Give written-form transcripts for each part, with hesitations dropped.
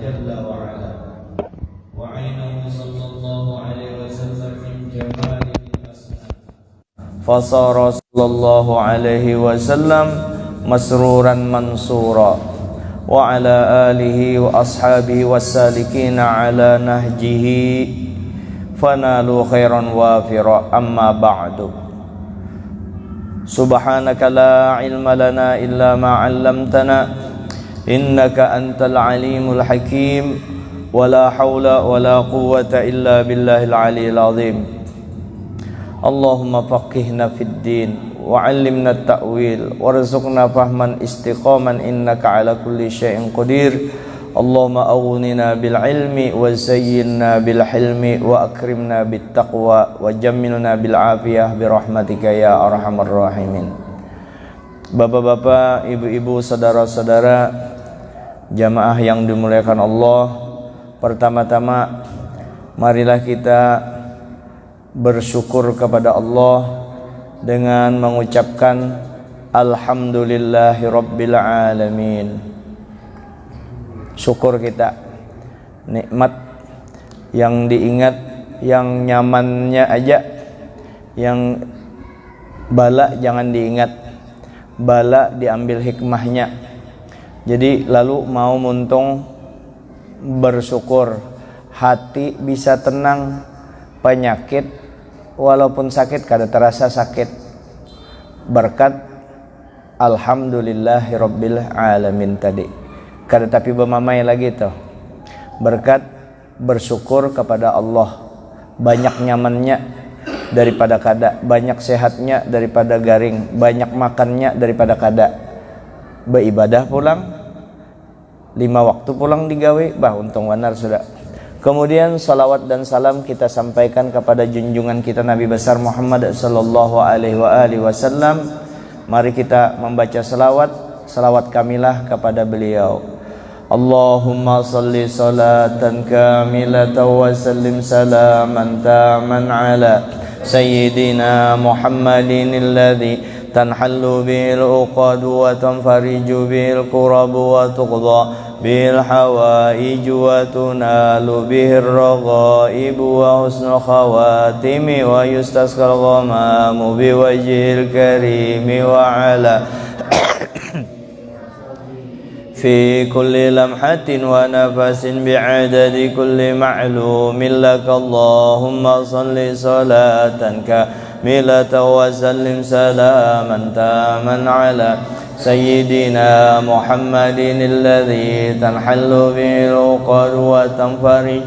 جل وعلا وعينه صلى الله عليه وسلم من جماله الأسماء فصار صلى الله عليه وسلم مسرورا منصورا وعلى آله وأصحابه والسالكين على نهجه فنالوا خيرا وافرا أما بعد سبحانك لا علم لنا إلا ما علمتنا إنك أنت العليم الحكيم ولا حول ولا قوة إلا بالله العلي العظيم اللهم فقهنا في الدين وعلمنا التأويل وارزقنا فهما استقاما إنك على كل شيء قدير اللهم أغننا بالعلم وزينا بالحلم وأكرمنا بالتقوى وجملنا بالعافية برحمتك يا أرحم الراحمين. Bapak-bapak, ibu-ibu, saudara-saudara jamaah yang dimuliakan Allah, pertama-tama marilah kita bersyukur kepada Allah dengan mengucapkan Alhamdulillahi Rabbil Alamin. Syukur kita, nikmat yang diingat, yang nyamannya aja, yang bala jangan diingat, bala diambil hikmahnya. Jadi lalu mau muntung bersyukur, hati bisa tenang, penyakit walaupun sakit kada terasa sakit berkat Alhamdulillahi Rabbil Alamin tadi. Kada tapi bermamai lagi tuh berkat bersyukur kepada Allah, banyak nyamannya daripada kada, banyak sehatnya daripada garing, banyak makannya daripada kada, beribadah pulang 5 waktu pulang digawe, untung wanar sudah. Kemudian salawat dan salam kita sampaikan kepada junjungan kita Nabi besar Muhammad sallallahu alaihi wasallam. Mari kita membaca salawat kamilah kepada beliau. Allahumma salli salatan kamilatan wa sallim salaman taman ala sayyidina Muhammadin alladhi tanhallu bil uqad wa tanfariju bil qurab wa tuqda bil hawaij wa tunalu bihir raghaib wa husnul khawatimi wa yustasqal ghamamu biwajhil karimi wa ala في كل لمحة ونفس بعدد كل معلوم لك اللهم صل صلاة كاملة وسلم سلاما تاما على سيدنا محمد الذي تنحل به العقد وتنفرج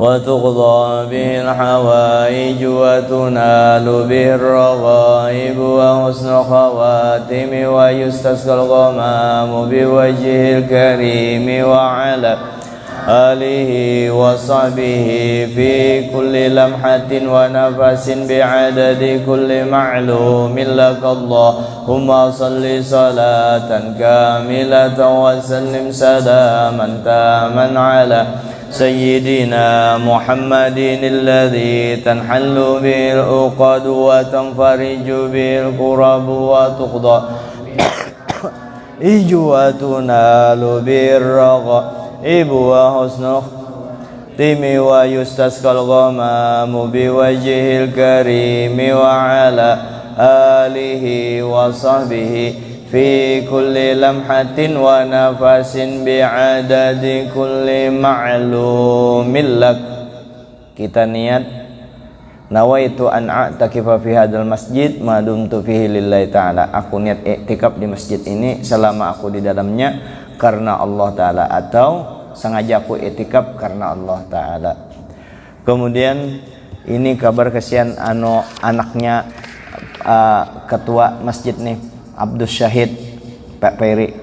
وتقضى به الحوائج وتنال به الرغائب وحسن الخواتم ويستسقى الغمام بوجهه الكريم وعلى آله وصحبه في كل لمحة ونفس بعدد كل معلوم لك اللهم صل صلاة كاملة وسلم سلاما تاما على سيدنا محمد الذي تنحل به العقد وتنفرج به الكرب وتقضى وتنال به الرغائب وحسن الختم ويستسقى الغمام بوجهه الكريم وعلى آله وصحبه fi kulli lamhatin wa nafasin bi'adadi kulli ma'lumin lak. Kita niat nawaitu an a'takifa fi hadzal masjid ma dumtu fihi lillahi ta'ala. Aku niat iktikaf di masjid ini selama aku di dalamnya karena Allah Ta'ala, atau sengaja aku iktikaf karena Allah Ta'ala. Kemudian ini kabar kesian anaknya ketua masjid nih, Abdus Syahid Pak Peri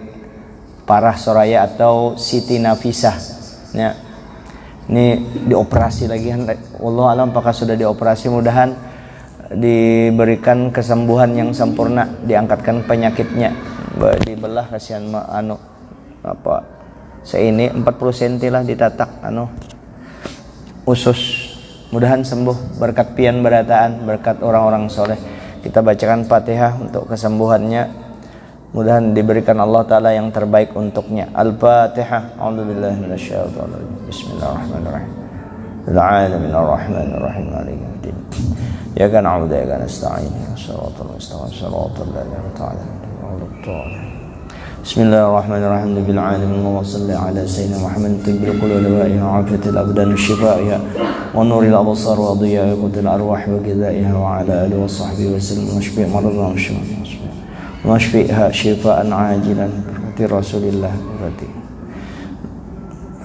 Parah Soraya atau Siti Nafisah ya. Ini dioperasi lagi, Allah alam apakah sudah dioperasi, mudahan diberikan kesembuhan yang sempurna, diangkatkan penyakitnya, dibelah kasihan seini 40 cm lah ditatak usus, mudahan sembuh berkat pian berataan, berkat orang-orang soleh. Kita bacakan Fatihah untuk kesembuhannya. Mudah-mudahan diberikan Allah Ta'ala yang terbaik untuknya. Al-Fatihah. A'udzubillahi minasyaitonir rajim. Bismillahirrahmanirrahim. Alamin arrahmanirrahim maliki yaumiddin. Ya kan na'budu wa iyyaka nasta'in. Shiratal mustaqim shiratal ladzina an'amta 'alaihim. Bismillahirrahmanirrahim. Bil alamin wa salli ala sayyidina Muhammad tibbil qulub wa afiyatil abdan shifaa'iha wa nuril absar wa dhiyaa'il arwah wa ghidha'iha wa ala alihi wa sahbihi wa sallam mushfi' maradna واشفئها شفاء عاجلا بركة رسول الله بركاته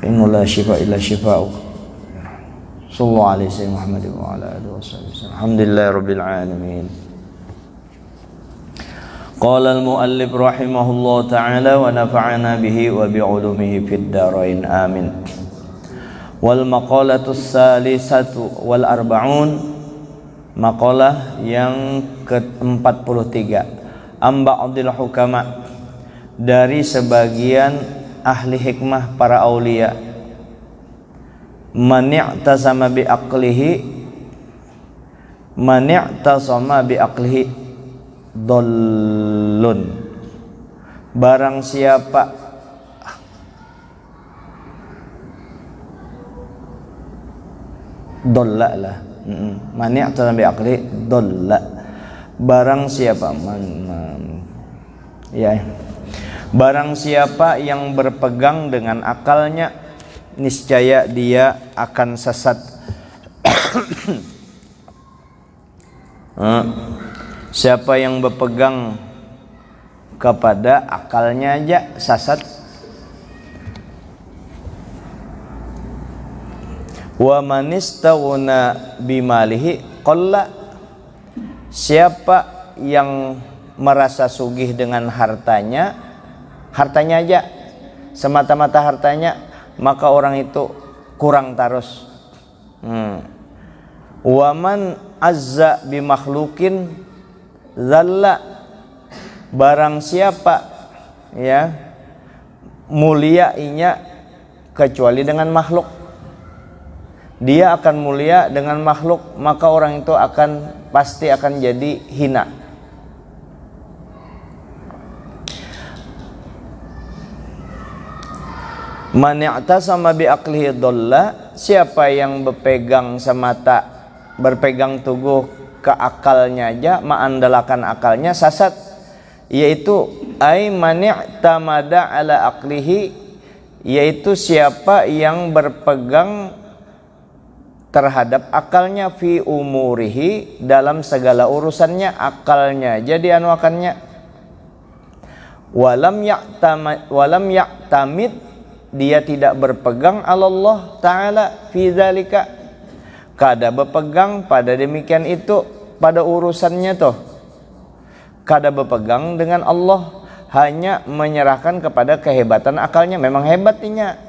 إن لا شفاء إلا شفاؤك صلى الله عليه سيدنا محمد وعلى آله وصحبه وسلم الحمد لله رب العالمين. قال المؤلف رحمه الله تعالى ونفعنا به وبعلومه في الدارين آمين. والمقالة الثالثة والأربعون maqalah yang ke-43 Amba'udil hukama, dari sebagian ahli hikmah para aulia. Mani'tasama bi'aqlihi dhallun, barang siapa dhalla lah, mani'tasama bi'aqlihi dhalla, barang siapa barang siapa yang berpegang dengan akalnya, niscaya dia akan sesat. Siapa yang berpegang kepada akalnya aja sesat. Wa manistaghna bimalihi qalla, siapa yang merasa sugih dengan hartanya aja, semata-mata hartanya, maka orang itu kurang tarus. Waman azza bimakhlukin zalla, barang siapa ya muliainya kecuali dengan makhluk, dia akan mulia dengan makhluk, maka orang itu pasti akan jadi hina. Man i'tasama bi aqlihi dhalla, siapa yang berpegang teguh ke akalnya aja, mengandalkan akalnya sesat. Yaitu ai man i'tamada ala aqlihi, yaitu siapa yang berpegang terhadap akalnya, fi umurihi, dalam segala urusannya akalnya jadi anuakannya. Walam ya'tamid, dia tidak berpegang Allah Ta'ala fi dzalika, kada berpegang pada demikian itu, pada urusannya tuh kada berpegang dengan Allah, hanya menyerahkan kepada kehebatan akalnya. Memang hebatnya,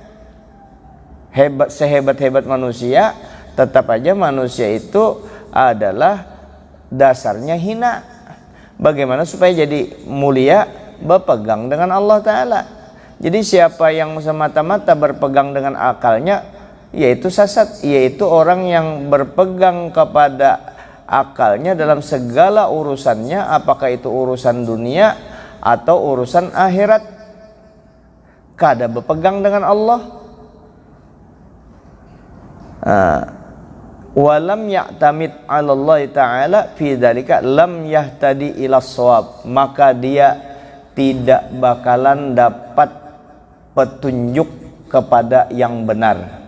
hebat sehebat-hebat manusia, tetap aja manusia itu adalah dasarnya hina. Bagaimana supaya jadi mulia? Berpegang dengan Allah Ta'ala. Jadi siapa yang semata-mata berpegang dengan akalnya, yaitu sesat, yaitu orang yang berpegang kepada akalnya dalam segala urusannya, apakah itu urusan dunia atau urusan akhirat, kada berpegang dengan Allah. Walam ya'tamid 'ala Allah Ta'ala fi dzalika lam yahtadi ila shawab, maka dia tidak bakalan dapat petunjuk kepada yang benar.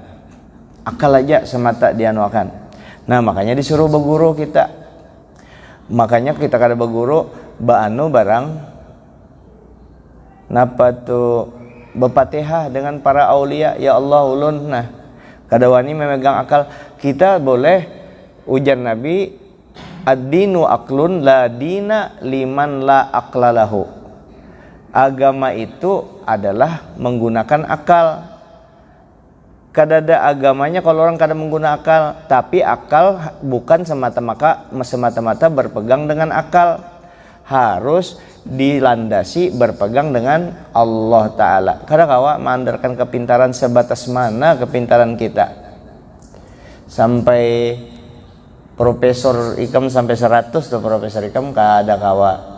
Akal aja semata dianuakan. Nah, makanya disuruh berguru kita. Makanya kita kada berguru baanu barang napa tu berfatihah dengan para aulia, ya Allah ulun. Nah, kada wani memegang akal. Kita boleh ujar Nabi, ad-dinu aklun la dina liman la aqlalahu. Agama itu adalah menggunakan akal. Kadada agamanya kalau orang kada menggunakan akal, tapi akal bukan semata-mata berpegang dengan akal, harus dilandasi berpegang dengan Allah Ta'ala. Kada kawa mengandalkan kepintaran sebatas mana kepintaran kita. Sampai Profesor Ikam sampai 100 tuh Profesor Ikam kada kawa.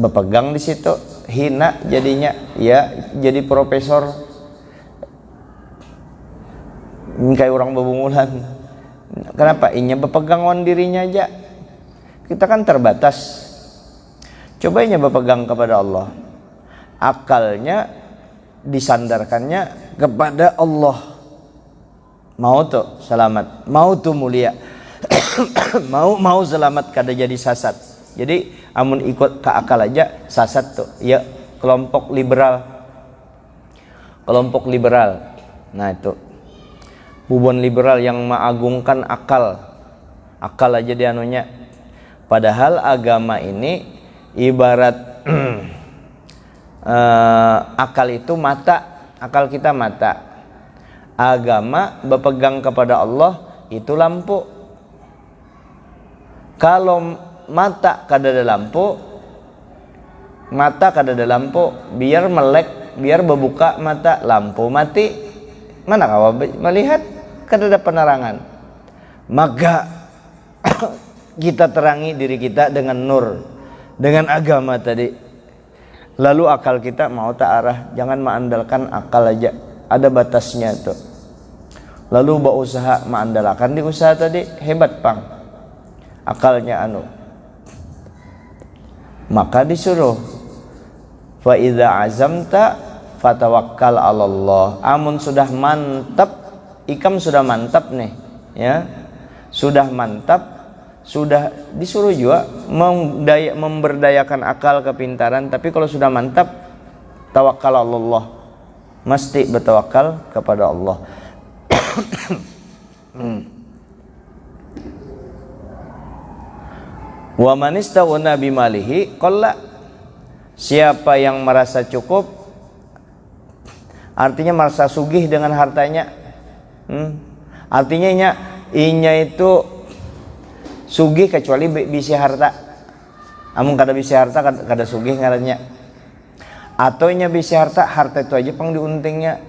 Bepegang di situ hina jadinya, ya jadi profesor kayak orang bebungulan. Kenapa? Inya bepegang on dirinya aja. Kita kan terbatas. Cobainya bepegang kepada Allah. Akalnya disandarkannya kepada Allah. Mau tuh selamat, mau tuh mulia. mau selamat kada jadi sasat. Jadi amun ikut ke akal aja sasat tuh. Ya kelompok liberal. Kelompok liberal. Nah itu bubon liberal yang mengagungkan akal. Akal aja dia anunya. Padahal agama ini ibarat akal itu mata, akal kita mata. Agama berpegang kepada Allah itu lampu. Kalau mata kada ada lampu, mata kada ada lampu, biar melek, biar berbuka mata, lampu mati, mana kau melihat? Kada ada penerangan. Maka kita terangi diri kita dengan nur, dengan agama tadi. Lalu akal kita mau tak arah, jangan mengandalkan akal aja, ada batasnya tuh. Lalu berusaha mengandalkan di usaha tadi, hebat pang akalnya anu. Maka disuruh fa idza azamta fatawakkal 'ala Allah. Amun sudah mantap, ikam sudah mantap nih, ya. Sudah mantap, sudah disuruh juga memberdayakan akal kepintaran, tapi kalau sudah mantap tawakal Allah. Mesti bertawakal kepada Allah. Wa man istaghna bimalihi qalla. Siapa yang merasa cukup, artinya merasa sugih dengan hartanya. Artinya inya itu sugih kecuali bisi harta. Amun kada bisi harta kada sugih ngarannya. Atau inya bisi harta itu aja pang diuntingnya.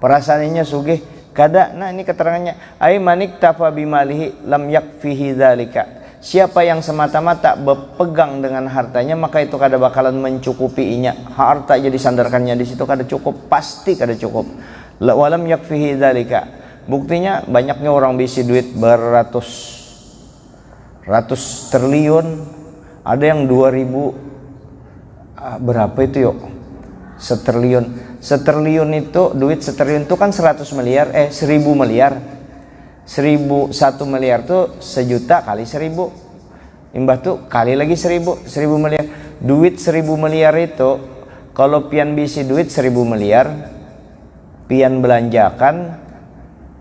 Perasaannya sugih kada. Nah ini keterangannya, ai manik tafa bimalihi lam yakfihi dzalika. Siapa yang semata-mata berpegang dengan hartanya, maka itu kada bakalan mencukupi inya. Harta jadi sandarkannya di situ kada cukup, pasti kada cukup. Walam yakfihi dzalika. Buktinya banyaknya orang bisi duit beratus triliun, ada yang 2000 berapa itu yuk? Setriliun itu duit setriliun itu kan 100 miliar 1000 miliar. 1 miliar tuh 1 juta kali 1000. Imbah tuh kali lagi 1000 miliar. Duit 1000 miliar itu kalau pian bisi duit 1000 miliar, pian belanjakan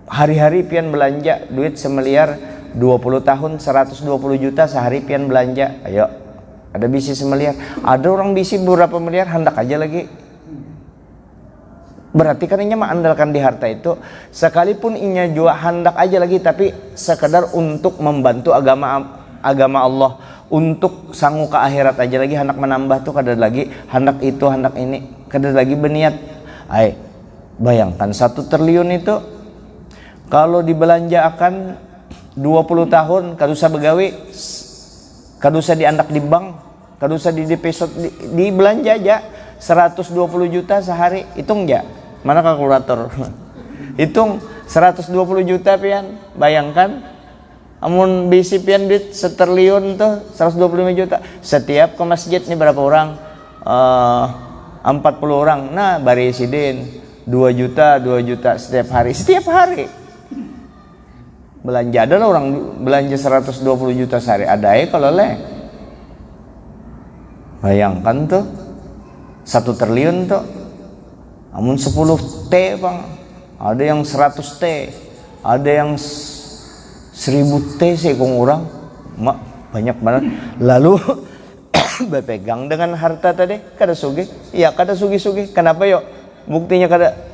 hari-hari pian belanja duit 1 miliar, 20 tahun 120 juta sehari pian belanja. Ayo, ada bisi 1 miliar. Ada orang bisi beberapa miliar, hendak aja lagi. Berarti kan inya mengandalkan di harta itu, sekalipun inya juga hendak aja lagi, tapi sekedar untuk membantu agama Allah, untuk sanggup ke akhirat aja lagi, hendak menambah tuh kada lagi, hendak itu hendak ini, kada lagi berniat. Ay, bayangkan 1 triliun itu kalau dibelanjakan 20 tahun, kada usah begawi, kada usah diandak di bank, kada usah di deposit, di belanja aja 120 juta sehari, hitung aja. Mana kalkulator? Hitung 120 juta pian, bayangkan amun bisi pian duit 1 triliun tuh 125 juta. Setiap ke masjid nih berapa orang? 40 orang. Nah, bari sidin 2 juta setiap hari. Belanja ada orang belanja 120 juta sehari, ada ya kalau le. Bayangkan tuh 1 triliun tuh. Amun 10 T bang, ada yang 100 T, ada yang 1000 T sih kong orang, banyak banget. Lalu berpegang dengan harta tadi, kada sugih, ya kada sugih. Kenapa yuk? Buktinya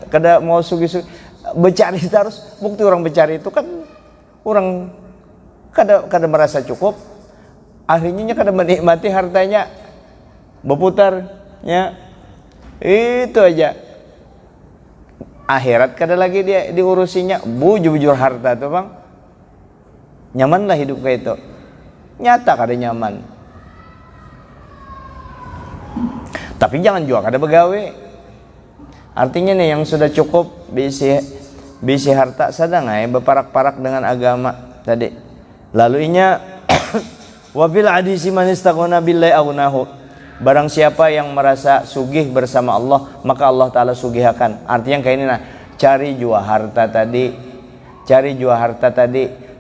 kada mau sugih. Bercari terus, bukti orang bercari itu kan orang kada merasa cukup, akhirnya kada menikmati hartanya, berputarnya itu aja. Akhirat kada lagi dia diurusinya, bujur harta tuh bang. Nyaman lah hidup kayak itu, nyata kada nyaman. Tapi jangan juga kada begawe. Artinya nih yang sudah cukup bisi harta sadang beparak-parak dengan agama tadi. Lalu inya wa fil hadisi man istaghna billahi aghnahu. Barang siapa yang merasa sugih bersama Allah, maka Allah Ta'ala sugihkan. Artinya kayak ini nah, cari jua harta tadi,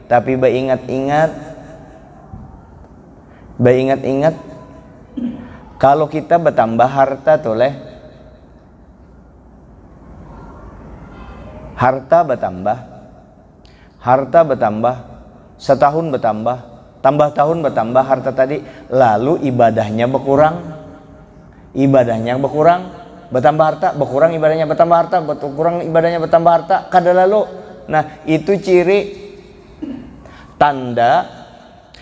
tapi beringat-ingat kalau kita bertambah harta tuh harta bertambah, setahun bertambah, tambah tahun bertambah harta tadi, lalu ibadahnya berkurang, bertambah harta, berkurang ibadahnya, bertambah harta, berkurang ibadahnya, bertambah harta, kada lalu. Nah, itu ciri tanda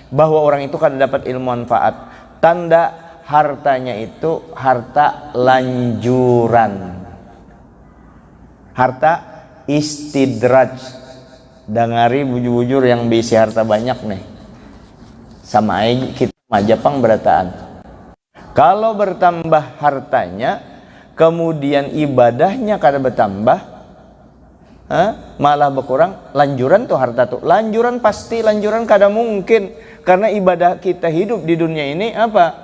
bahwa orang itu kada dapat ilmu manfaat. Tanda hartanya itu harta lanjuran, harta istidraj. Dangari bujur-bujur yang bisi harta banyak nih, sama aja kita majapang berataan. Kalau bertambah hartanya, kemudian ibadahnya kada bertambah, malah berkurang, lanjuran tuh harta tuh. Lanjuran pasti, lanjuran kada mungkin. Karena ibadah kita hidup di dunia ini apa?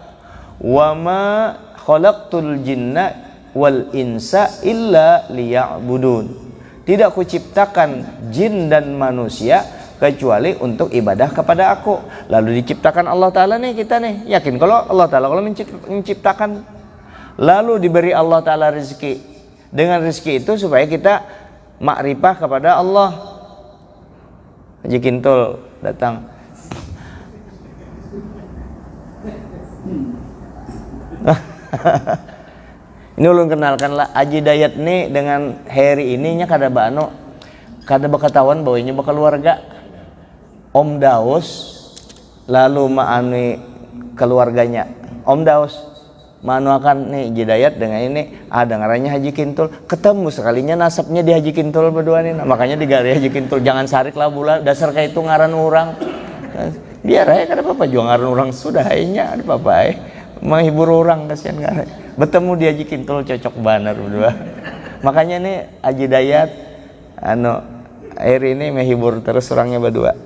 Wa ma khalaqtul jinna wal insa illa liya'budun. Tidak kuciptakan jin dan manusia kecuali untuk ibadah kepada aku. Lalu diciptakan Allah Ta'ala nih, kita nih yakin kalau Allah Ta'ala kalau menciptakan, lalu diberi Allah Ta'ala rezeki. Dengan rezeki itu supaya kita makrifah kepada Allah. Haji Kintul datang. Ini ulun kenalkanlah Haji Dayat nih dengan Heri ininya kada bano, kada bakatawan bawanya keluarga. Om Daus lalu maani keluarganya. Om Daus manuakan nih Haji Dayat dengan ini, ada ngarannya Haji Kintul. Ketemu sekalinya nasabnya di Haji Kintul berdua nih. Nah, makanya digari Haji Kintul, jangan sarik lah bula dasar kayak itu ngaran orang. Biar aja kada apa-apa juga ngaran orang sudah aja ada apa-apa menghibur orang kasihan ngaran. Bertemu di Haji Kintul cocok banar berdua. Makanya nih Haji Dayat air ini menghibur terus orangnya berdua.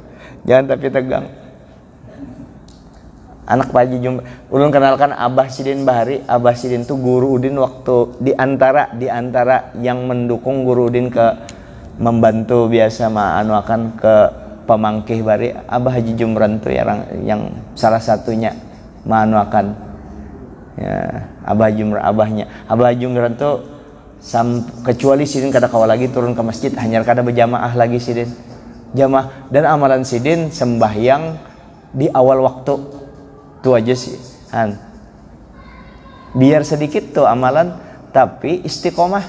Jangan tapi tegang. Anak Pak Haji Jumba, ulun kenalkan Abah Sidin Bahari. Abah Sidin tuh Guru Udin waktu di antara yang mendukung Guru Udin ke membantu biasa akan ke pemangkih bari. Abah Haji Jumran tuh yang salah satunya akan ya, Abah Haji Jumran tuh kecuali Sidin kada kawal lagi turun ke masjid, hanya kada berjamaah lagi Sidin. Jamaah dan amalan Sidin sembahyang di awal waktu. Itu aja sih. Biar sedikit tuh amalan tapi istiqomah.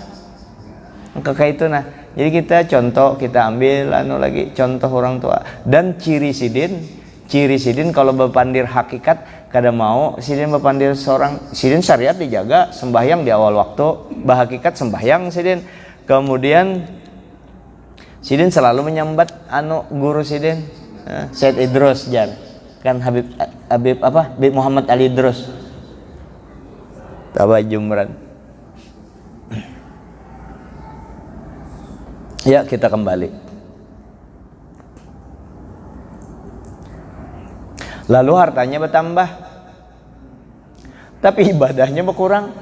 Kayak itu nah. Jadi kita ambil lagi contoh orang tua dan ciri Sidin kalau berpandir hakikat kada mau Sidin berpandir seorang. Sidin syariat dijaga, sembahyang di awal waktu, bahakikat sembahyang Sidin. Kemudian Sidin selalu menyambat guru Sidin, Said Idrus jar. Kan Habib Muhammad Ali Idrus. Abah Jumran. Ya, kita kembali. Lalu hartanya bertambah, tapi ibadahnya berkurang.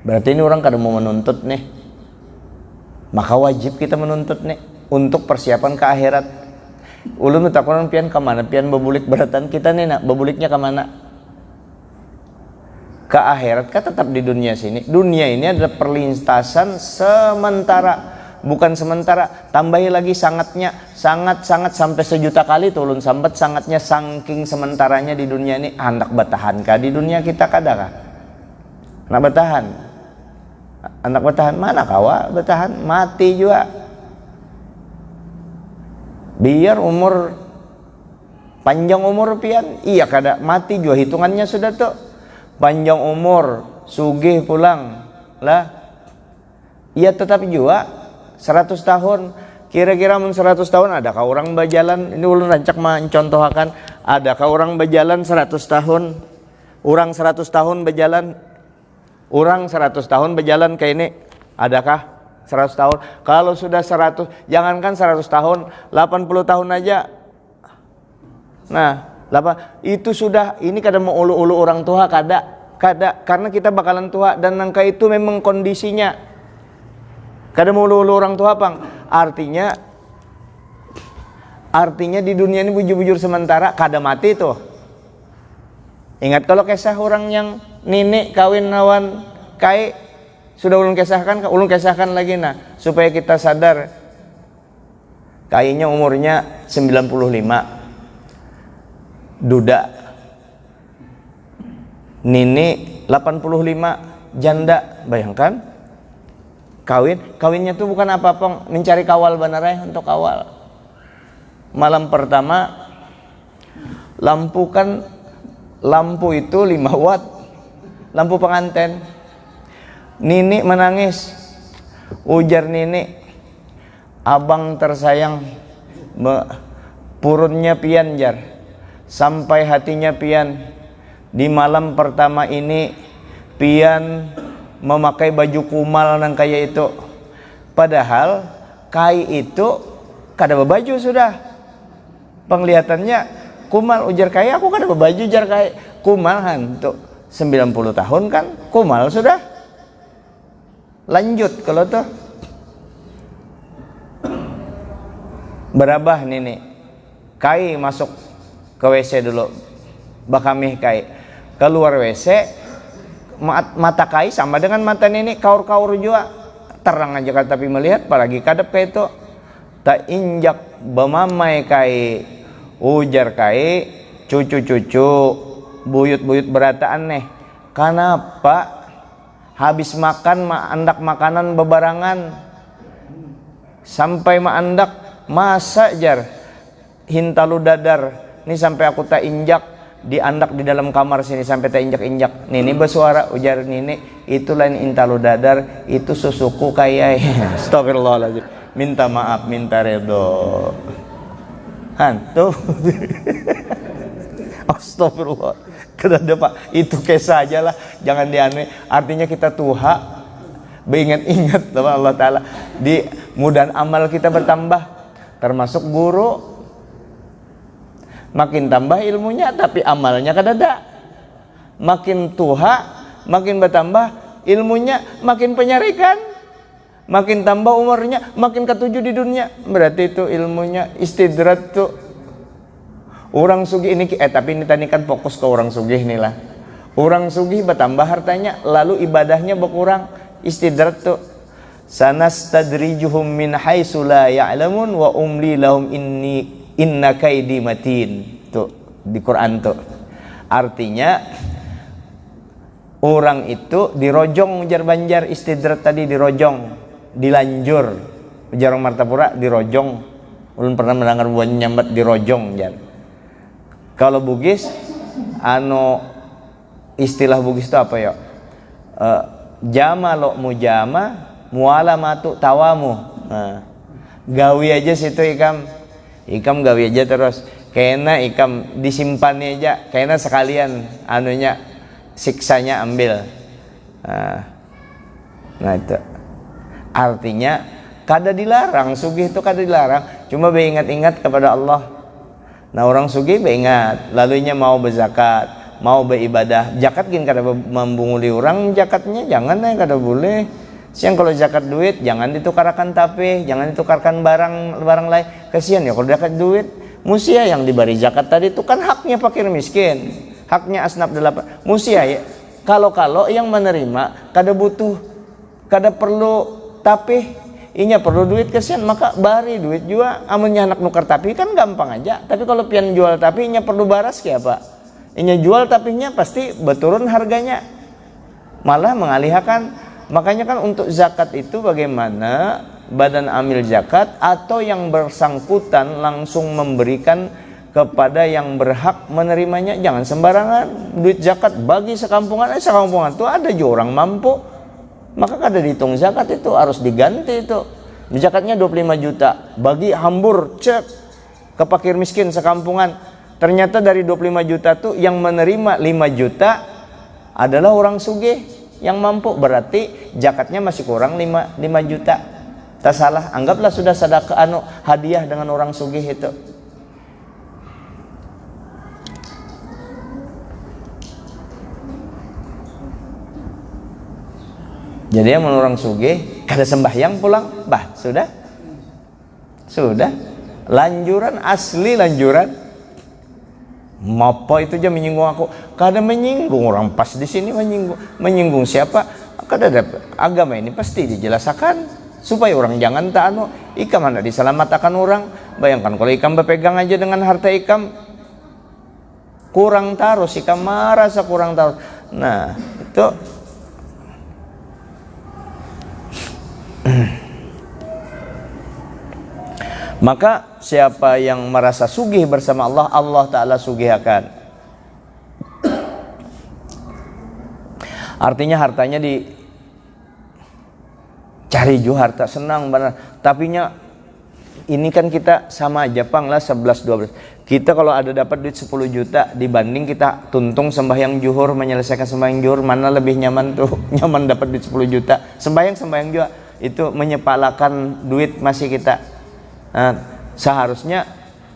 Berarti ini orang kada mau menuntut nih. Maka wajib kita menuntut nih untuk persiapan ke akhirat. Ulun mentakuran pian kemana? Pian bebulik beratan kita nih nak bebuliknya kemana? Ke akhirat kan tetap di dunia sini. Dunia ini adalah perlintasan sementara, bukan sementara. Tambahi lagi sangat sampai 1 juta kali tuh ulun sambat sangatnya saking sementaranya di dunia ini. Hendak bertahan kah di dunia kita kada kah? Nak bertahan? Anak bertahan mana kawa bertahan? Mati juga. Biar panjang umur pian, iya kada mati juga hitungannya sudah tuh. Panjang umur, sugih pulang lah. Iya tetap juga 100 tahun. Kira-kira 100 tahun adakah orang berjalan? Ini ulun rancak mencontohkan, adakah orang berjalan 100 tahun? Orang 100 tahun berjalan, orang 100 tahun berjalan kayak ini, adakah 100 tahun? Kalau sudah 100, jangankan 100 tahun, 80 tahun aja. Nah, itu sudah, ini kada mau ulu-ulu orang tua, kada, karena kita bakalan tua, dan nangka itu memang kondisinya. Kada mau ulu-ulu orang tua, Pang. Artinya di dunia ini bujur-bujur sementara, kada mati tuh. Ingat kalau kisah orang yang nenek kawin lawan kai, sudah ulun kisahkan lagi nah, supaya kita sadar. Kainya umurnya 95, duda. Nenek 85, janda. Bayangkan, kawinnya tuh bukan apa-apa, mencari kawal beneran untuk kawal. Malam pertama, lampu itu 5 watt, lampu pengantin. Nini menangis, ujar Nini, abang tersayang, purunnya pian jar, sampai hatinya pian. Di malam pertama ini pian memakai baju kumal nang kaya itu, padahal kai itu kada berbaju sudah. Penglihatannya kumal, ujar kai, aku kada berbaju jar kai. Kumal hantu 90 tahun kan, kumal sudah. Lanjut kalau tuh berabah Nini, kai masuk ke WC dulu, bakamih kai keluar WC, mata kai sama dengan mata Nini, kaur-kaur juga, terang aja kan, tapi melihat apalagi kadep kayak itu. Tak injak bemamai kai, ujar kai, cucu-cucu, buyut-buyut berataan nih, kenapa habis makan andak makanan bebarangan, sampai andak masa jar hintalu dadar nih, sampai aku tak injak di andak di dalam kamar sini, sampai tak injak-injak. Nini bersuara, ujar Nini, itu lain intalu dadar, itu susuku kayak. Astagfirullahaladzim, minta maaf, minta redo hantu. Astagfirullah, kenapa Pak, itu kisah aja lah, jangan dianeh. Artinya kita tuha, beringat-ingat Allah Ta'ala, di mudah amal kita bertambah, termasuk guru. Makin tambah ilmunya tapi amalnya kadada. Makin tuha, makin bertambah ilmunya, makin penyarikan. Makin tambah umurnya, makin ketujuh di dunia. Berarti itu ilmunya istidrat tuh. Orang sugih ini, tapi ini tadi kan fokus ke orang sugih nih lah. Orang sugih bertambah hartanya, lalu ibadahnya berkurang. Istidrat tuh, sanastadrijuhum min haitsu la ya'lamun wa umli lahum inna kaidi matin. Tuh di Quran tuh. Artinya orang itu dirojong, ujar Banjar. Istidrat tadi dirojong, dilanjur. Ujar orang Martapura dirojong. Ulun pernah mendengar buat nyambat dirojong jar. Kalau Bugis, istilah Bugis itu apa ya? Jama lo mujama, muala matu tawamu. Nah, gawi aja situ ikam gawi aja terus. Kayaknya ikam disimpannya aja, kayaknya sekalian siksanya ambil. Nah itu artinya kada dilarang, sugih itu kada dilarang, cuma beringat-ingat kepada Allah. Nah orang sugih beringat, lalunya mau berzakat, mau beribadah. Zakat gin kada membunguli orang, zakatnya jangan kada boleh. Siang kalau zakat duit jangan ditukarkan tapi, jangan ditukarkan barang lain. Kasihan ya kalau zakat duit. Musia yang diberi zakat tadi itu kan haknya fakir miskin, haknya asnaf 8. Musia ya. Kalau yang menerima kada butuh, kada perlu tapi inya perlu duit, kesian maka bari duit juga. Amunnya anak nukar tapi kan gampang aja. Tapi kalau pian jual tapi inya perlu baras kayak apa? Inya jual tapinya pasti berturun harganya, malah mengalihkan. Makanya kan untuk zakat itu bagaimana badan amil zakat atau yang bersangkutan langsung memberikan kepada yang berhak menerimanya. Jangan sembarangan duit zakat bagi sekampungan. Sekampungan itu ada juga orang mampu, maka kada dihitung zakat, itu harus diganti. Itu zakatnya 25 juta bagi hambur cek ke fakir miskin sekampungan. Ternyata dari 25 juta tuh yang menerima 5 juta adalah orang sugih yang mampu, berarti zakatnya masih kurang 5 juta. Tak salah, anggaplah sudah sedekah hadiah dengan orang sugih itu. Jadi yang orang sugih kada sembahyang pulang, bah sudah lanjuran, asli lanjuran. Apa itu aja menyinggung aku? Kada menyinggung, orang pas di sini menyinggung siapa? Kada ada agama ini pasti dijelaskan supaya orang jangan tak ikam hendak diselamatkan orang. Bayangkan kalau ikam berpegang aja dengan harta ikam kurang tarus, ikam merasa kurang tarus. Nah itu maka siapa yang merasa sugih bersama Allah, Allah Ta'ala sugihkan. Artinya hartanya dicari juga, harta senang benar. Tapi ini kan kita sama aja pang lah 11-12. Kita kalau ada dapat duit 10 juta dibanding kita tuntung sembahyang zuhur, menyelesaikan sembahyang zuhur, mana lebih nyaman tuh? Nyaman dapat duit 10 juta. Sembahyang juga itu menyepalakan duit masih kita. Nah, seharusnya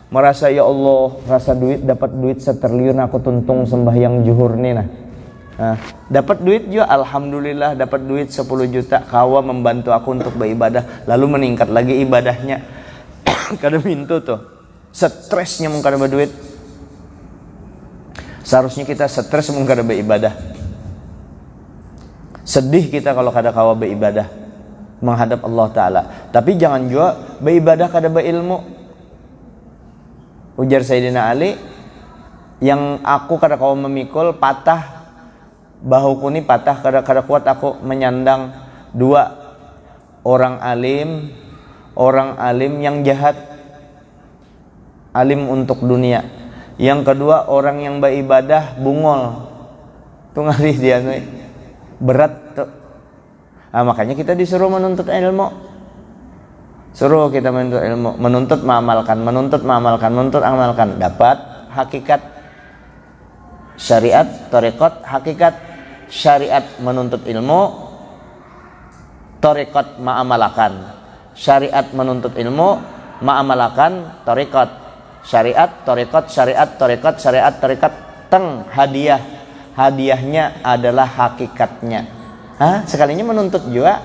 merasa ya Allah, rasa dapat duit 1 triliun aku tuntung sembahyang zuhur nih nah. Dapat duit juga alhamdulillah, dapat duit 10 juta kawa membantu aku untuk beribadah, lalu meningkat lagi ibadahnya. Kada mintu tuh stresnya mun kada berduit. Seharusnya kita stres mun kada beribadah. Sedih kita kalau kada kawa beribadah menghadap Allah Ta'ala. Tapi jangan juga beribadah kada berilmu. Ujar Sayyidina Ali, yang aku kada kawa memikul patah bahuku ni patah, kada kuat aku menyandang 2 orang alim yang jahat, alim untuk dunia. Yang kedua orang yang beribadah bungol. Tuh ngari dia berat tuh. Nah, makanya kita disuruh menuntut ilmu. Suruh kita menuntut ilmu, menuntut mengamalkan, dapat hakikat syariat, tarekat, hakikat syariat menuntut ilmu, tarekat ma'amalakan. Syariat menuntut ilmu, ma'amalakan, tarekat. Syariat, tarekat, teng hadiah. Hadiahnya adalah hakikatnya. Sekalinya menuntut juga,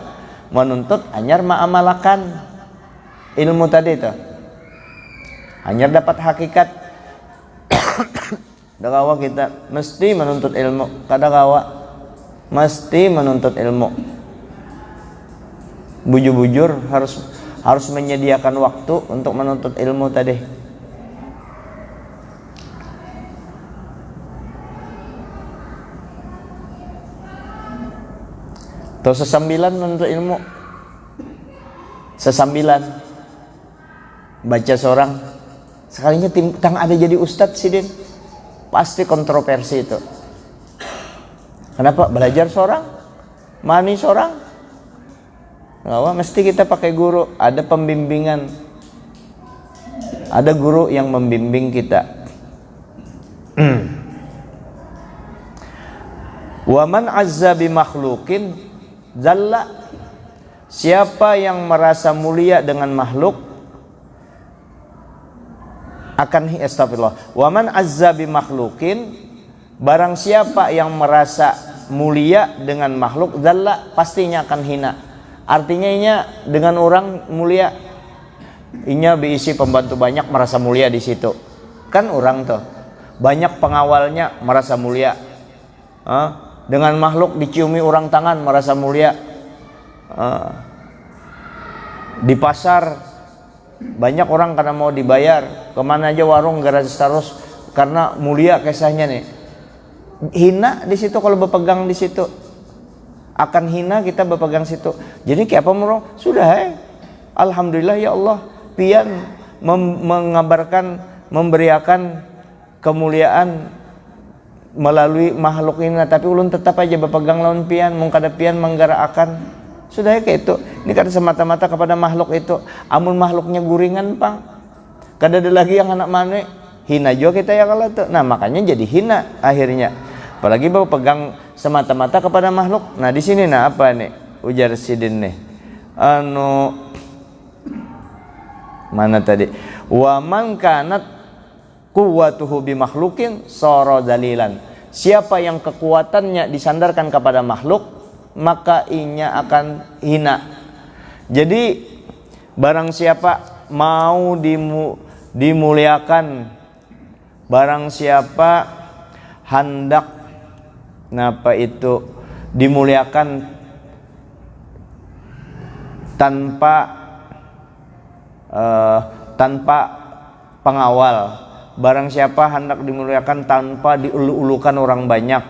menuntut anyar ma'amalakan ilmu tadi itu, anyar dapat hakikat. Dakawa kita mesti menuntut ilmu, kadakawa mesti menuntut ilmu. Bujur-bujur harus menyediakan waktu untuk menuntut ilmu tadi. Atau sesambilan menuntut ilmu, sesambilan baca seorang, sekalinya tang ada jadi ustadz sidin, pasti kontroversi itu. Kenapa belajar seorang, mani seorang? Nggak, mesti kita pakai guru, ada pembimbingan, ada guru yang membimbing kita. Waman azza bi makhlukin zalla, siapa yang merasa mulia dengan makhluk akan astagfirullah. Waman azza bi makhlukin, barang siapa yang merasa mulia dengan makhluk, zalla, pastinya akan hina. Artinya inya dengan orang mulia, inya diisi pembantu banyak merasa mulia di situ. Kan orang tuh banyak pengawalnya merasa mulia. Dengan makhluk diciumi orang tangan merasa mulia. Di pasar banyak orang karena mau dibayar, kemana aja warung gratis terus karena mulia kisahnya nih. Hina di situ kalau berpegang di situ, akan hina kita berpegang situ. Jadi kayak apa murong? Sudah alhamdulillah ya Allah, pian mengabarkan, memberiakan kemuliaan melalui makhluk ini, tapi ulun tetap aja berpegang lawan pian, mungkada pian menggarakan. Sudah kayak itu. Ini kada semata-mata kepada makhluk itu. Amun makhluknya guringan pang, kada ada lagi yang anak mana hina juga kita ya kalau tuh. Nah makanya jadi hina akhirnya. Apalagi bawa pegang semata-mata kepada makhluk. Nah di sini nah apa nih ujar Sidin nih, mana tadi, wa man kanat quwwatuhu bi makhlukin sara dalilan. Siapa yang kekuatannya disandarkan kepada makhluk, maka inya akan hina. Jadi barang siapa mau dimuliakan, barang siapa hendak napa itu dimuliakan tanpa pengawal, barang siapa hendak dimuliakan tanpa diulu-ulukan orang banyak,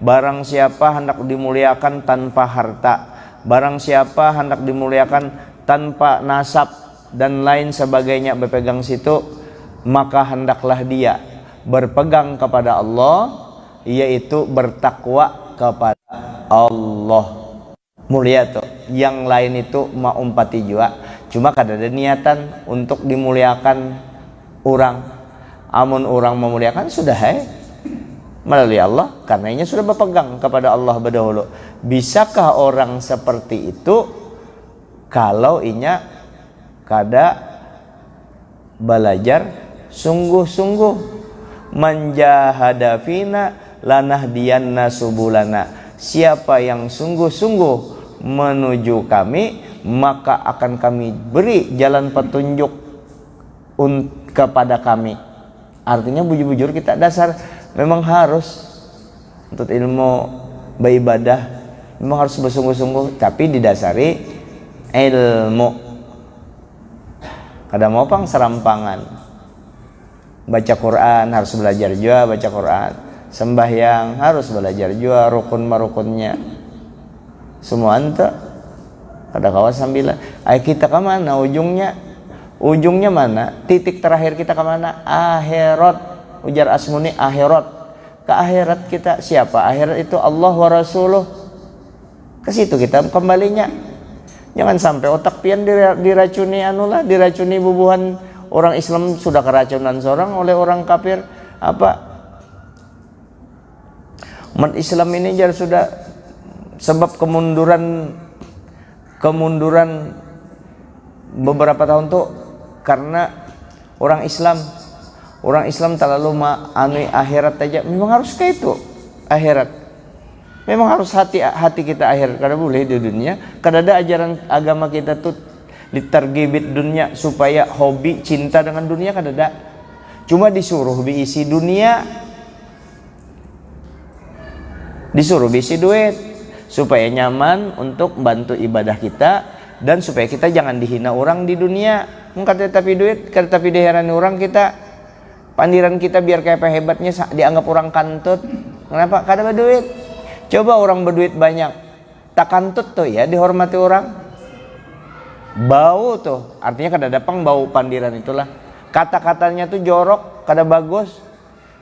barang siapa hendak dimuliakan tanpa harta, barang siapa hendak dimuliakan tanpa nasab dan lain sebagainya berpegang situ, maka hendaklah dia berpegang kepada Allah, yaitu bertakwa kepada Allah. Mulia tuh, yang lain itu mau umpati jua, cuma kada ada niatan untuk dimuliakan orang. Amun orang memuliakan sudah melalui Allah, karenanya sudah berpegang kepada Allah berdahulu. Bisakah orang seperti itu kalau inya kada belajar sungguh-sungguh? Manjahada fina lanahdiyanna subulana. Siapa yang sungguh-sungguh menuju kami, maka akan kami beri jalan petunjuk kepada kami. Artinya bujur-bujur kita dasar memang harus untuk ilmu beribadah, memang harus bersungguh-sungguh, tapi didasari ilmu. Kada mau pang serampangan. Baca Quran harus belajar juga baca Quran, sembahyang harus belajar juga rukun-marukunnya. Semua ente kada kawas sambil kita ke mana ujungnya mana, titik terakhir kita ke mana? Akhirat. Ujar Asmuni akhirat. Ke akhirat kita siapa? Akhirat itu Allah wa Rasuluh. Ke situ kita kembalinya. Jangan sampai otak pian diracuni diracuni bubuhan orang Islam, sudah keracunan seorang oleh orang kafir. Umat Islam ini jar sudah sebab kemunduran beberapa tahun tuh karena orang Islam terlalu anui akhirat aja. Memang harus kayak itu akhirat. Memang harus hati kita akhirat. Kada boleh di dunia. Kada ada ajaran agama kita tuh ditergibit dunia supaya hobi cinta dengan dunia, kada ada. Cuma disuruh diisi dunia, disuruh diisi duit supaya nyaman untuk bantu ibadah kita, dan supaya kita jangan dihina orang di dunia. Kada tapi duit, kada tapi diherani orang kita. Pandiran kita biar kayak apa hebatnya dianggap orang kantut. Kenapa? Kada berduit. Coba orang berduit banyak, tak kantut tuh ya, dihormati orang. Bau tuh, artinya kada dapang bau pandiran itulah. Kata-katanya tuh jorok, kada bagus,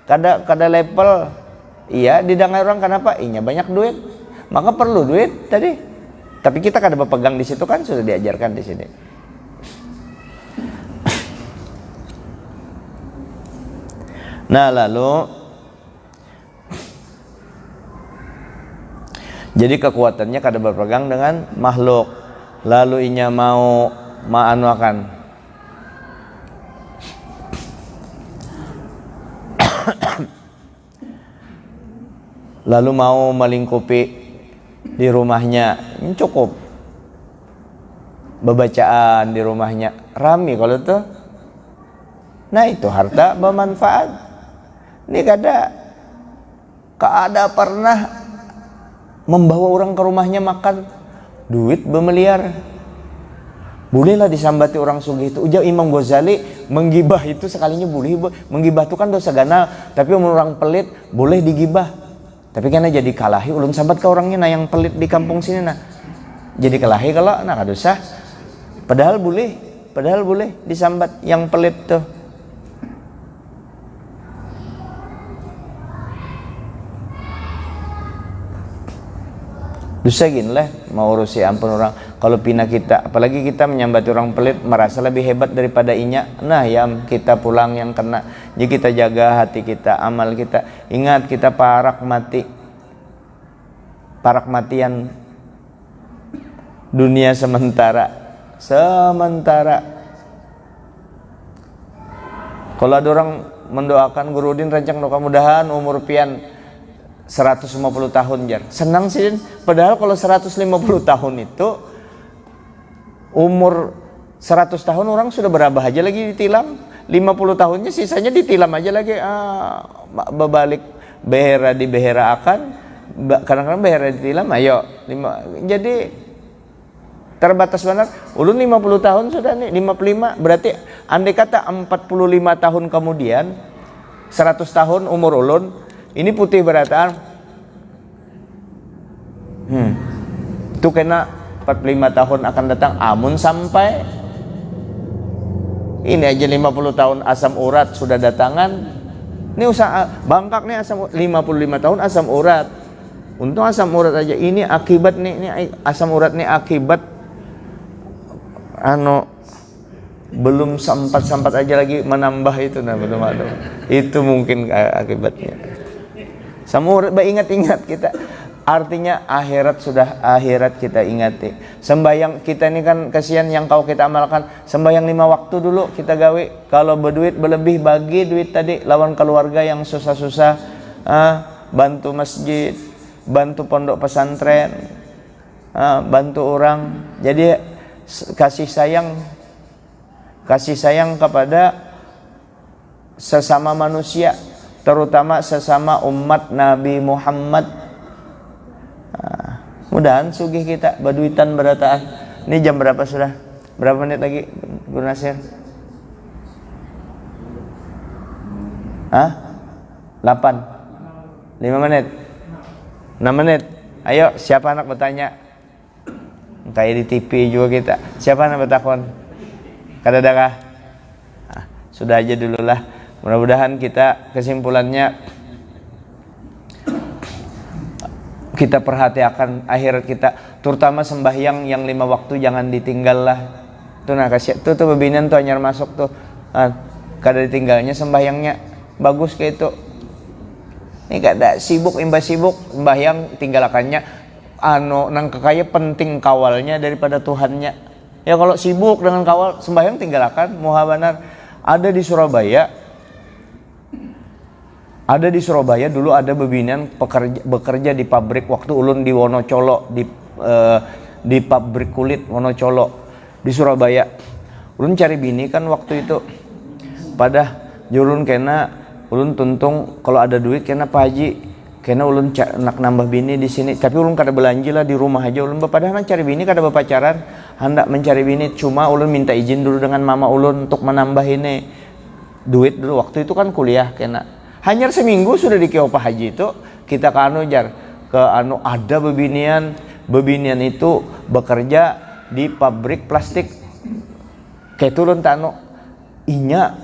kada level. Iya, didengar orang kenapa? Inya banyak duit. Maka perlu duit tadi. Tapi kita kada berpegang di situ kan, sudah diajarkan di sini. Nah, lalu jadi kekuatannya kada berpegang dengan makhluk. Lalu inya mau maanuakan lalu mau melingkupi di rumahnya, cukup bebacaan di rumahnya rami kalau tuh. Nah itu harta bermanfaat. Ini kada pernah membawa orang ke rumahnya makan, duit bermiliar. Bolehlah disambati orang sugih itu. Ujar Imam Ghazali, menggibah itu sekalinya boleh. Menggibah itu kan dosa ganal, tapi orang pelit boleh digibah. Tapi karena jadi kalahi ulun sambat ke orangnya nah yang pelit di kampung sini nah. Jadi kalahi kalau nah kada usah. Padahal boleh disambat yang pelit tuh. Dosa gini lah mau urusi ampun orang. Kalau pina kita, apalagi kita menyambati orang pelit, merasa lebih hebat daripada inya. Nah ya kita pulang yang kena. Jadi kita jaga hati kita, amal kita. Ingat kita parak mati. parakmatian dunia sementara. Kalau ada orang mendoakan Gurudin rancang mudah-mudahan umur pian 150 tahun jar. Senang sih, padahal kalau 150 tahun itu umur 100 tahun orang sudah berapa aja lagi ditilam. 50 tahunnya sisanya ditilam aja lagi. Berbalik behera di behera akan kadang-kadang behera ditilam. Ayo jadi terbatas benar. Ulun 50 tahun sudah nih, 55. Berarti andai kata 45 tahun kemudian 100 tahun umur ulun, ini putih berataan. Itu kena 45 tahun akan datang. Amun sampai ini aja 50 tahun asam urat sudah datangan. Ini usaha bangkak nih asam 55 tahun asam urat. Untung asam urat aja. Ini akibat nih, ini asam urat nih akibat belum sampat aja lagi menambah itu. Nah, belum ada. Itu mungkin akibatnya. Asam urat, ingat-ingat kita. Artinya akhirat kita ingati. Sembahyang kita ini kan kasihan yang kau kita amalkan. Sembahyang 5 waktu dulu kita gawe. Kalau berduit berlebih bagi duit tadi lawan keluarga yang susah-susah. Bantu masjid, bantu pondok pesantren, bantu orang. Jadi kasih sayang kepada sesama manusia, terutama sesama umat Nabi Muhammad. Mudahan sugih kita baduitan berataan. Ini jam berapa sudah? Berapa menit lagi Guru Nasir? 8 5 menit 6 menit. Ayo, siapa anak bertanya? Kayak di TV juga kita. Siapa anak bertakon? Kadadakah? Sudah aja dululah. Mudah-mudahan kita kesimpulannya kita perhatikan akhirat kita, terutama sembahyang yang 5 waktu jangan ditinggal lah. Tuh nah kasih tuh bebinan tuh anyar masuk tuh. Kada ditinggalnya sembahyangnya bagus kayak itu. Ini kada sibuk sembahyang tinggalkannya nang kekaya penting kawalnya daripada Tuhannya. Ya kalau sibuk dengan kawal sembahyang tinggalkan muha benar. Ada di Surabaya dulu ada bebinan bekerja di pabrik waktu ulun di Wonocolo di pabrik kulit Wonocolo di Surabaya. Ulun cari bini kan waktu itu. Pada ulun kena ulun tuntung kalau ada duit kena Pak Haji kena ulun nak nambah bini di sini. Tapi ulun kada belanja lah di rumah aja ulun padahal cari bini kada berpacaran, hendak mencari bini cuma ulun minta izin dulu dengan mama ulun untuk menambah ini duit dulu waktu itu kan kuliah kena. Hanya seminggu sudah di Pak Haji itu kita ke ada bebinian itu bekerja di pabrik plastik. Kayak turun inya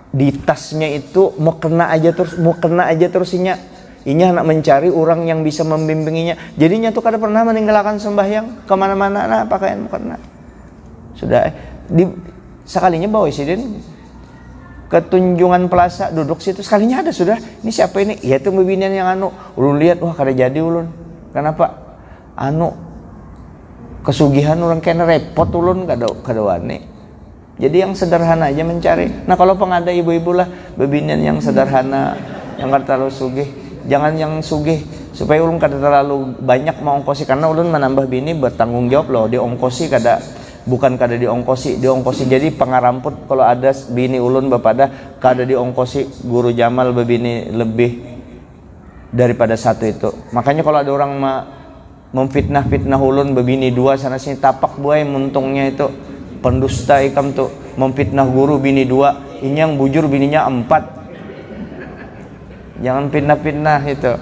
di tasnya itu mau kena aja terus inya hendak mencari orang yang bisa membimbinginya. Jadinya tuh kada pernah meninggalkan sembahyang kemana-mana pakaian mau kena. Sudah sekalinya bawa sidin ketunjungan plaza duduk situ sekalinya ada sudah. Ini siapa ini? Ya itu bebinian yang ulun lihat wah kada jadi ulun. Kenapa? Kesugihan orang kena repot ulun kada wani. Jadi yang sederhana aja mencari. Nah kalau pengada ibu-ibu lah bebinian yang sederhana yang kada terlalu sugih. Jangan yang sugih supaya ulun kada terlalu banyak mengongkosi karena ulun menambah bini bertanggung jawab loh diongkosi bukan kada diongkosi. Jadi pangaramput kalau ada bini ulun bapada kada diongkosi. Guru Jamal bebini lebih daripada satu itu. Makanya kalau ada orang memfitnah ulun bebini 2 sana sini tapak buai muntungnya itu pendusta ikam tuh memfitnah guru bini 2 ini yang bujur bininya 4. Jangan fitnah itu.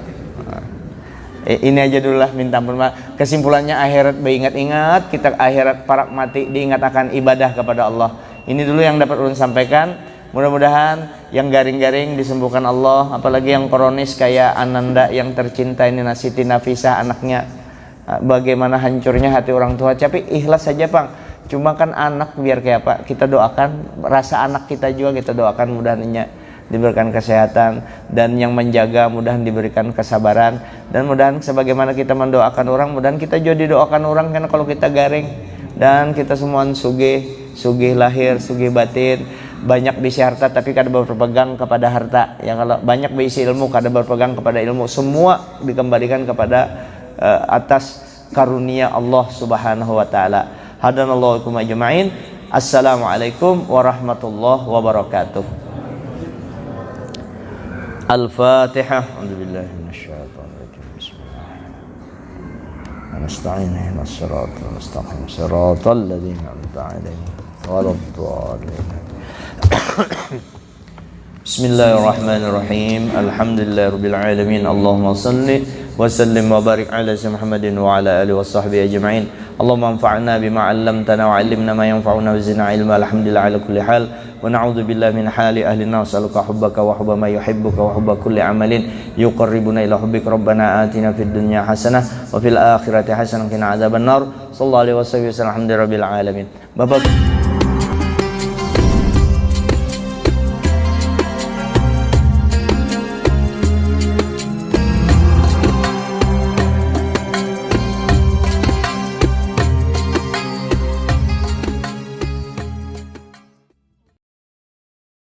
Ini aja dulu lah minta ampun. Kesimpulannya akhirat ingat kita akhirat parak mati diingat akan ibadah kepada Allah. Ini dulu yang dapat ulun sampaikan. Mudah-mudahan yang garing-garing disembuhkan Allah, apalagi yang kronis kayak Ananda yang tercinta ini Siti Nafisah anaknya. Bagaimana hancurnya hati orang tua. Tapi ikhlas saja Bang. Cuma kan anak biar kayak apa kita doakan, rasa anak kita juga kita doakan mudah-mudahan diberikan kesehatan, dan yang menjaga mudah diberikan kesabaran, dan mudahan sebagaimana kita mendoakan orang, mudahan kita juga didoakan orang, karena kalau kita garing dan kita semua sugih lahir, sugih batin, banyak bisi harta tapi kada berpegang kepada harta, ya kalau banyak bisi ilmu kada berpegang kepada ilmu, semua dikembalikan kepada atas karunia Allah Subhanahu wa taala. Hadanallahu ikum ajma'in. Assalamualaikum warahmatullahi wabarakatuh. Al-Fatihah. A'udzubillahi minasyaitonir rajim. Bismillahirrahmanirrahim. Nasta'in ihdinas siratal mustaqim. Siratal ladzina an'amta 'alaihim ghairil dhalin. Bismillahirrahmanirrahim. Alhamdulillahirabbil alamin. Allahumma shalli wa sallim wa barik ala sayyidina Muhammadin wa ala alihi washabbihi ajma'in. Allahumma anfa'na bima 'allamtana wa 'allimna ma yanfa'una wa zidna 'ilma. Alhamdulillah ala kulli hal. Wa na'udzu billahi min hali ahli an-nar. As'aluka hubbaka wa hubba ma yuhibbuka wa hubba kulli 'amalin yuqarribuna ila hubbika. Rabbana atina fid dunya hasanah wa fil akhirati hasanah wa qina adzabannar. Sallallahu alaihi wasallam. Alhamdulillahirabbil alamin. Bapak